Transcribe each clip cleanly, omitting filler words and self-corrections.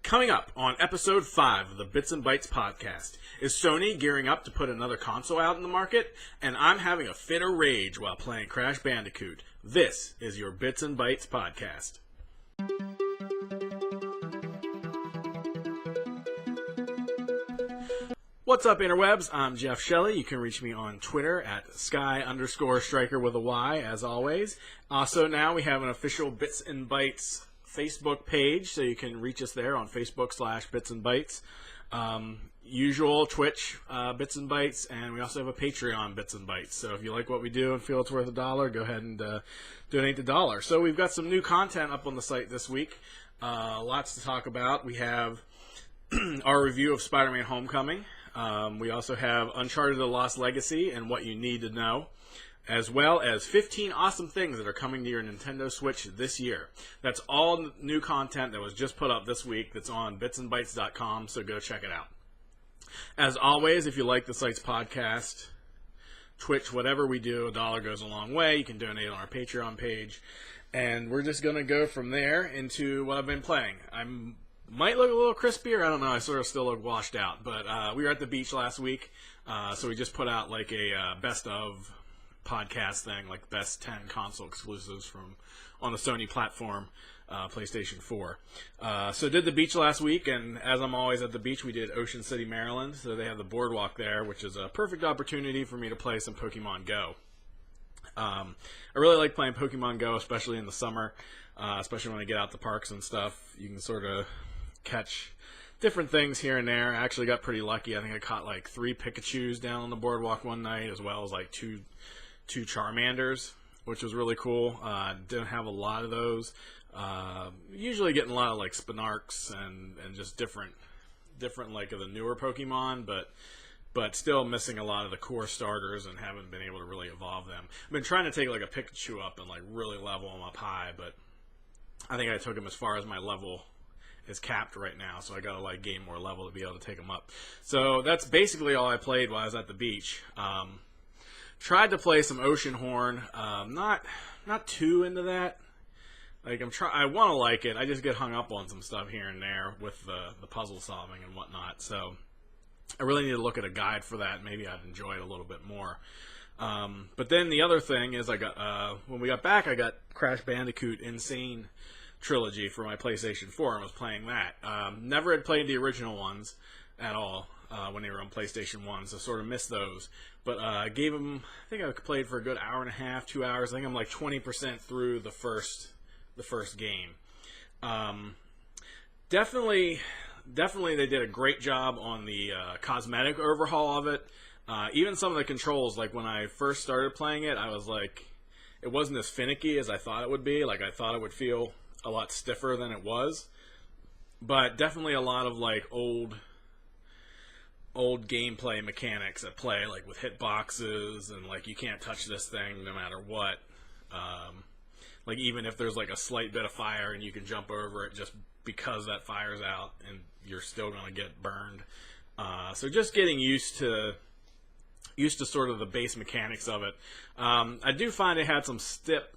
Coming up on Episode 5 of the Bits and Bytes podcast, is Sony gearing up to put another console out in the market? And I'm having a fit of rage while playing Crash Bandicoot. This is your Bits and Bytes podcast. What's up, interwebs? I'm Jeff Shelley. You can reach me on Twitter at Sky_Striker with a Y, as always. Also, now we have an official Bits and Bytes Facebook page, so you can reach us there on Facebook/Bits and Bytes. Usual Twitch Bits and Bytes, and we also have a Patreon Bits and Bytes. So if you like what we do and feel it's worth $1, go ahead and donate the $1. So we've got some new content up on the site this week. Lots to talk about. We have our review of Spider-Man Homecoming. We also have Uncharted: The Lost Legacy and What You Need to Know, as well as 15 awesome things that are coming to your Nintendo Switch this year. That's all new content that was just put up this week that's on BytsnBites.com, so go check it out. As always, if you like the site's podcast, Twitch, whatever we do, $1 goes a long way. You can donate on our Patreon page. And we're just going to go from there into what I've been playing. I might look a little crispier. I don't know. I sort of still look washed out. But we were at the beach last week, so we just put out like a best of podcast thing, like best 10 console exclusives from on the Sony platform, PlayStation 4. So did the beach last week, and as I'm always at the beach, we did Ocean City, Maryland. So they have the boardwalk there, which is a perfect opportunity for me to play some Pokemon Go. I really like playing Pokemon Go, especially in the summer, especially when I get out to parks and stuff. You can sort of catch different things here and there. I actually got pretty lucky. I think I caught like 3 Pikachus down on the boardwalk one night, as well as like two Charmanders, which was really cool. Didn't have a lot of those. Usually getting a lot of like Spinarks and just different like of the newer Pokemon, but still missing a lot of the core starters and haven't been able to really evolve them. I've been trying to take like a Pikachu up and like really level him up high, but I think I took him as far as my level is capped right now, so I gotta like gain more level to be able to take him up. So that's basically all I played while I was at the beach. Tried to play some Oceanhorn. Not too into that. Like I want to like it. I just get hung up on some stuff here and there with the puzzle solving and whatnot. So I really need to look at a guide for that. Maybe I'd enjoy it a little bit more. But then the other thing is, I got when we got back, I got Crash Bandicoot Nsane Trilogy for my PlayStation 4 and was playing that. Never had played the original ones at all when they were on PlayStation 1, so sort of missed those. But I gave them, I think I played for a good hour and a half, 2 hours. I think I'm like 20% through the first game. Definitely they did a great job on the cosmetic overhaul of it. Even some of the controls, like when I first started playing it, I was like, it wasn't as finicky as I thought it would be. Like I thought it would feel a lot stiffer than it was. But definitely a lot of like old gameplay mechanics at play, like with hitboxes and like you can't touch this thing no matter what. Like even if there's like a slight bit of fire and you can jump over it just because that fire's out and you're still going to get burned. So just getting used to sort of the base mechanics of it. I do find it had some stiff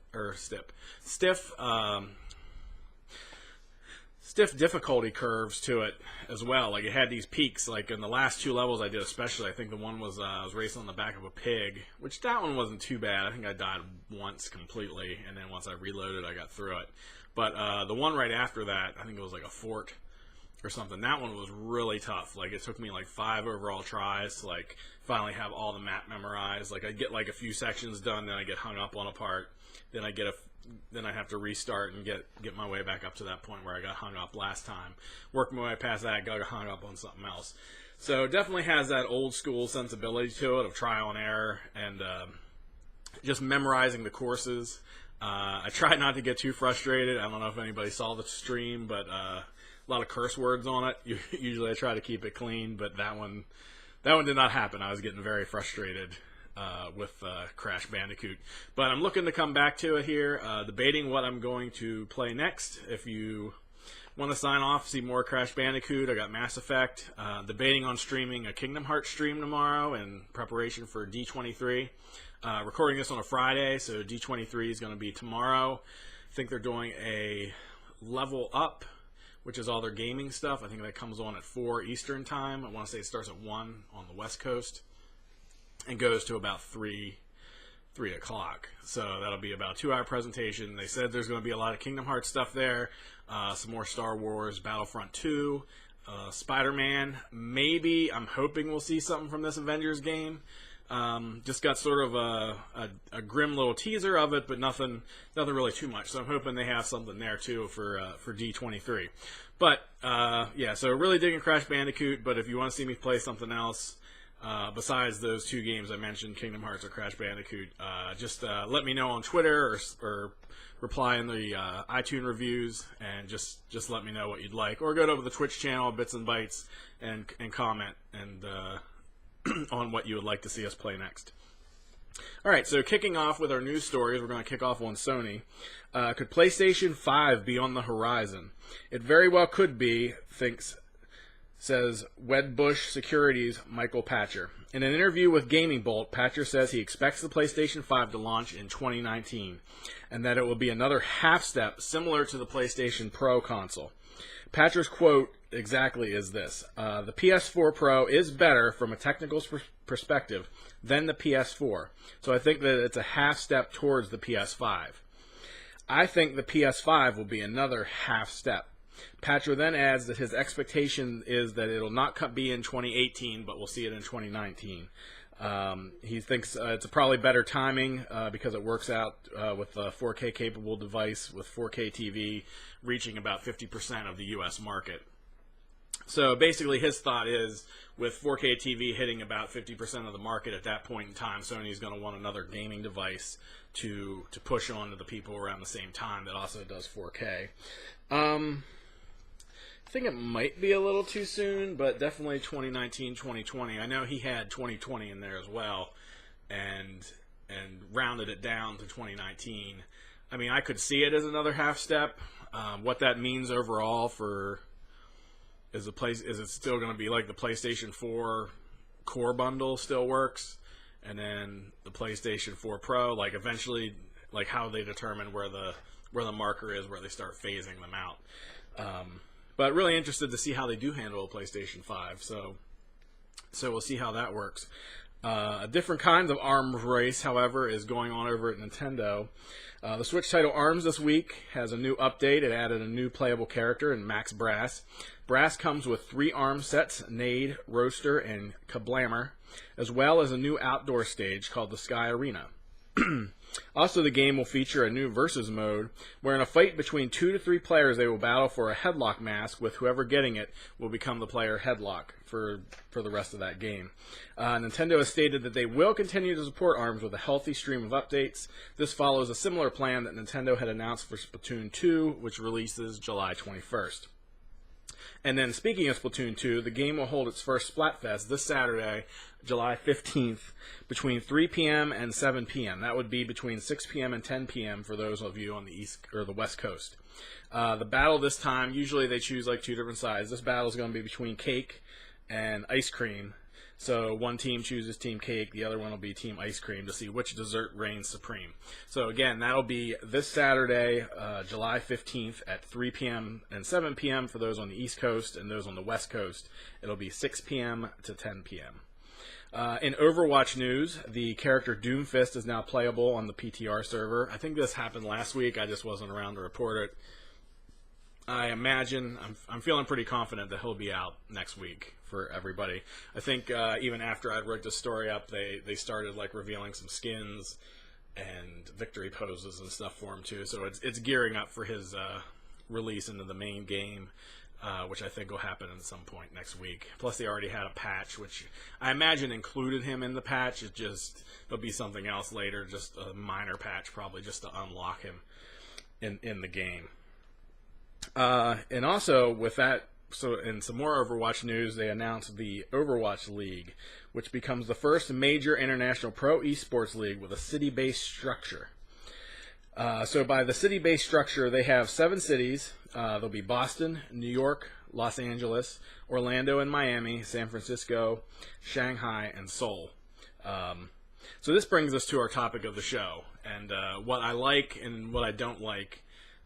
difficulty curves to it as well. Like it had these peaks, like in the last 2 levels I did especially. I think the one was I was racing on the back of a pig, which that one wasn't too bad. I think I died once completely, and then once I reloaded I got through it. But the one right after that, I think it was like a fort or something. That one was really tough. Like it took me like 5 overall tries to like finally have all the map memorized. Like I get like a few sections done, then I get hung up on a part, then I have to restart and get my way back up to that point where I got hung up last time. Work my way past that, got hung up on something else. So it definitely has that old school sensibility to it of trial and error and just memorizing the courses. I tried not to get too frustrated. I don't know if anybody saw the stream, but a lot of curse words on it. Usually I try to keep it clean, but that one did not happen. I was getting very frustrated with Crash Bandicoot. But I'm looking to come back to it here, debating what I'm going to play next. If you want to sign off, see more Crash Bandicoot, I got Mass Effect. Debating on streaming a Kingdom Hearts stream tomorrow in preparation for D23. Recording this on a Friday, so D23 is going to be tomorrow. I think they're doing a level up which is all their gaming stuff. I think that comes on at 4 Eastern time. I want to say it starts at 1 on the West Coast and goes to about 3 o'clock. So that'll be about a 2-hour presentation. They said there's going to be a lot of Kingdom Hearts stuff there, some more Star Wars, Battlefront 2, Spider-Man. Maybe, I'm hoping we'll see something from this Avengers game. Just got sort of a grim little teaser of it, but nothing really too much. So I'm hoping they have something there too for D23. But yeah, so really digging Crash Bandicoot. But if you want to see me play something else besides those 2 games I mentioned, Kingdom Hearts or Crash Bandicoot, just let me know on Twitter or reply in the iTunes reviews, and just let me know what you'd like, or go to the Twitch channel BytsnBites and comment and on what you would like to see us play next. All right, so kicking off with our news stories, we're going to kick off on Sony. Could PlayStation 5 be on the horizon? It very well could be, says Wedbush Securities' Michael Patcher. In an interview with Gaming Bolt, Patcher says he expects the PlayStation 5 to launch in 2019, and that it will be another half step similar to the PlayStation Pro console. Patcher's quote exactly is this: the PS4 Pro is better from a technical perspective than the PS4, so I think that it's a half step towards the PS5. I think the PS5 will be another half step. Patcher then adds that his expectation is that it'll not be in 2018, but we'll see it in 2019. He thinks it's probably better timing because it works out with a 4K capable device with 4K TV reaching about 50% of the U.S. market. So basically his thought is, with 4K TV hitting about 50% of the market at that point in time, Sony's going to want another gaming device to push on to the people around the same time that also does 4K. I think it might be a little too soon, but definitely 2019, 2020. I know he had 2020 in there as well, and rounded it down to 2019. I mean, I could see it as another half step. What that means overall for is it still going to be like the PlayStation 4 core bundle still works, and then the PlayStation 4 Pro, like eventually, like how they determine where the marker is, where they start phasing them out. But really interested to see how they do handle a PlayStation 5. So we'll see how that works. A different kind of arms race, however, is going on over at Nintendo. The Switch title ARMS this week has a new update. It added a new playable character in Max Brass. Brass comes with 3 ARMS sets, Nade, Roaster, and Kablammer, as well as a new outdoor stage called the Sky Arena. Also, the game will feature a new versus mode, where in a fight between 2 to 3 players, they will battle for a headlock mask, with whoever getting it will become the player headlock for the rest of that game. Nintendo has stated that they will continue to support ARMS with a healthy stream of updates. This follows a similar plan that Nintendo had announced for Splatoon 2, which releases July 21st. And then, speaking of Splatoon 2, the game will hold its first Splatfest this Saturday, July 15th, between 3 p.m. and 7 p.m. That would be between 6 p.m. and 10 p.m. for those of you on the East or the West Coast. The battle this time, usually they choose like 2 different sides. This battle is going to be between cake and ice cream. So one team chooses Team Cake, the other one will be Team Ice Cream to see which dessert reigns supreme. So again, that'll be this Saturday, July 15th at 3 p.m. and 7 p.m. for those on the East Coast, and those on the West Coast, it'll be 6 p.m. to 10 p.m. In Overwatch news, the character Doomfist is now playable on the PTR server. I think this happened last week, I just wasn't around to report it. I imagine, I'm feeling pretty confident that he'll be out next week for everybody. I think even after I wrote this story up, they started like revealing some skins and victory poses and stuff for him too. So it's gearing up for his release into the main game, which I think will happen at some point next week. Plus, they already had a patch, which I imagine included him in the patch. It just, there'll be something else later, just a minor patch probably just to unlock him in the game. And also with that, so in some more Overwatch news, they announced the Overwatch League, which becomes the first major international pro esports league with a city-based structure. So by the city-based structure, they have 7 cities. There'll be Boston, New York, Los Angeles, Orlando and Miami, San Francisco, Shanghai, and Seoul. So this brings us to our topic of the show, and what I like and what I don't like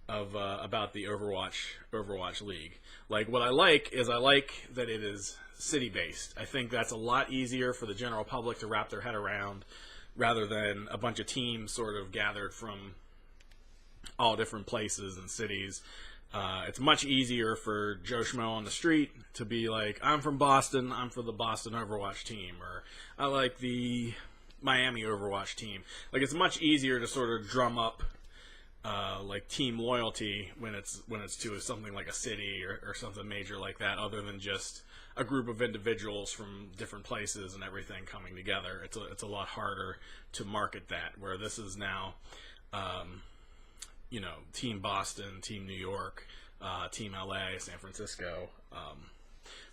about the Overwatch League. Like, what I like is that it is city based. I think that's a lot easier for the general public to wrap their head around, rather than a bunch of teams sort of gathered from all different places and cities. It's much easier for Joe Schmo on the street to be like, I'm from Boston, I'm for the Boston Overwatch team, or I like the Miami Overwatch team. Like, it's much easier to sort of drum up like team loyalty when it's to something like a city or something major like that, other than just a group of individuals from different places and everything coming together. It's a lot harder to market that, where this is now Team Boston, Team New York, Team LA, San Francisco.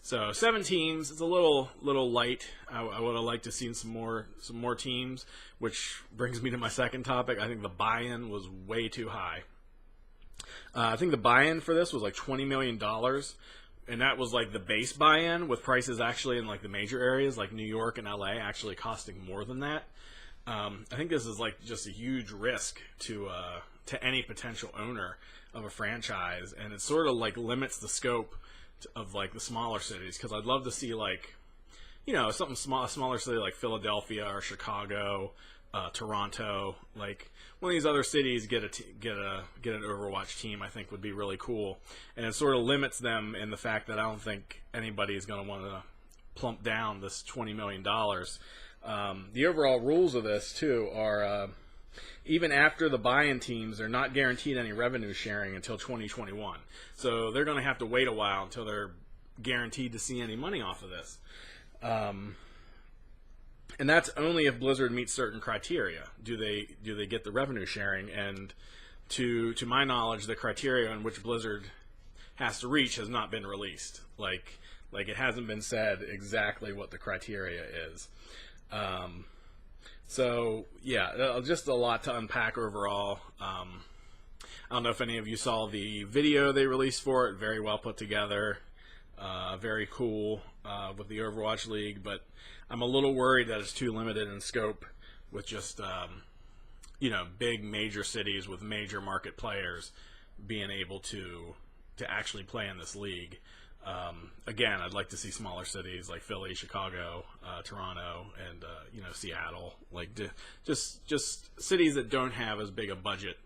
So 7 teams. It's a little light. I would have liked to seen some more teams, which brings me to my second topic. I think the buy-in was way too high. I think the buy-in for this was like $20 million, and that was like the base buy-in, with prices actually in like the major areas like New York and LA actually costing more than that. I think this is like just a huge risk to any potential owner of a franchise, and it sort of like limits the scope of like the smaller cities, because I'd love to see like, something a smaller city like Philadelphia or Chicago, Toronto, like one of these other cities get an Overwatch team. I think would be really cool, and it sort of limits them in the fact that I don't think anybody is going to want to plump down this $20 million. The overall rules of this too are, even after the buy-in teams, they're not guaranteed any revenue sharing until 2021. So they're going to have to wait a while until they're guaranteed to see any money off of this. And that's only if Blizzard meets certain criteria. Do they get the revenue sharing? And to my knowledge, the criteria in which Blizzard has to reach has not been released. Like it hasn't been said exactly what the criteria is. So, yeah, just a lot to unpack overall. I don't know if any of you saw the video they released for it. Very well put together. Very cool with the Overwatch League. But I'm a little worried that it's too limited in scope with just, big major cities with major market players being able to actually play in this league. Again, I'd like to see smaller cities like Philly, Chicago, Toronto, and Seattle. Like just cities that don't have as big a budget.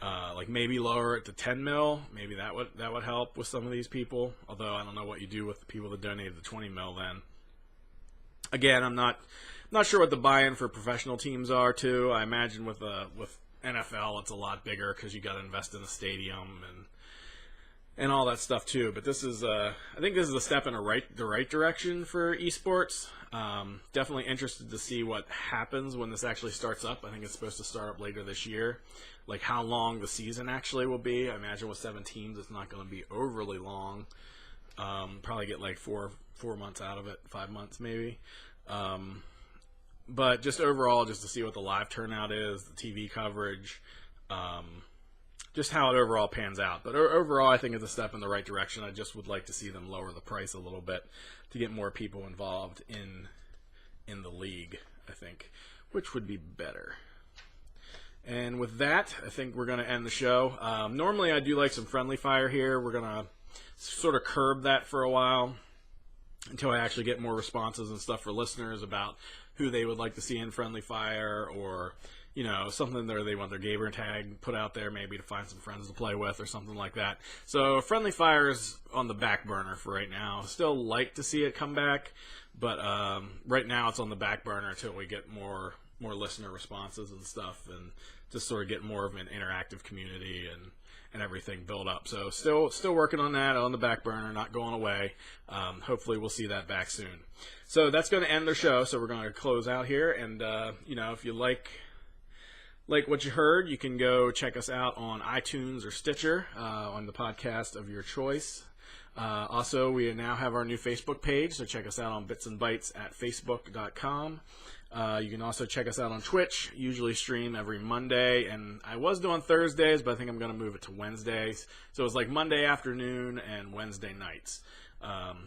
Like maybe lower it to 10 mil. Maybe that would help with some of these people. Although I don't know what you do with the people that donated the 20 mil. Then again, I'm not sure what the buy-in for professional teams are too. I imagine with NFL, it's a lot bigger because you got to invest in the stadium and all that stuff too. But this is, I think this is a step in the right direction for esports. Definitely interested to see what happens when this actually starts up. I think it's supposed to start up later this year. Like how long the season actually will be. I imagine with 7 teams, it's not going to be overly long. Probably get like 4 months out of it, 5 months maybe. But just overall, just to see what the live turnout is, the TV coverage, just how it overall pans out. But overall, I think it's a step in the right direction. I just would like to see them lower the price a little bit to get more people involved in the league, I think, which would be better. And with that, I think we're going to end the show. Normally, I do like some friendly fire here. We're going to sort of curb that for a while until I actually get more responses and stuff for listeners about who they would like to see in friendly fire, or something there they want their gamer tag put out there, maybe to find some friends to play with or something like that. So friendly fire is on the back burner for right now. Still like to see it come back, but right now it's on the back burner until we get more listener responses and stuff, and just sort of get more of an interactive community and everything built up. So still working on that, on the back burner, not going away. Hopefully we'll see that back soon. So that's going to end the show. So we're going to close out here, and if you like what you heard, you can go check us out on iTunes or Stitcher on the podcast of your choice. Also, we now have our new Facebook page, so check us out on BytsnBites at facebook.com. You can also check us out on Twitch. Usually stream every Monday, and I was doing Thursdays, but I think I'm going to move it to Wednesdays. So it's like Monday afternoon and Wednesday nights.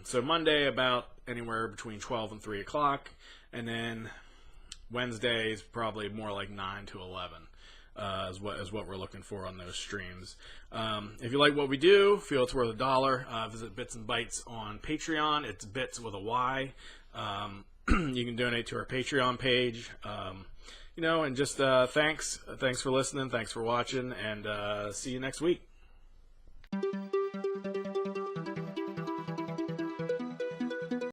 So Monday about anywhere between 12 and 3 o'clock, and then Wednesdays probably more like 9 to 11. is what we're looking for on those streams. If you like what we do, feel it's worth $1. Visit Bits and Bytes on Patreon. It's Bits with a Y. You can donate to our Patreon page. And just thanks for listening. Thanks for watching, and see you next week.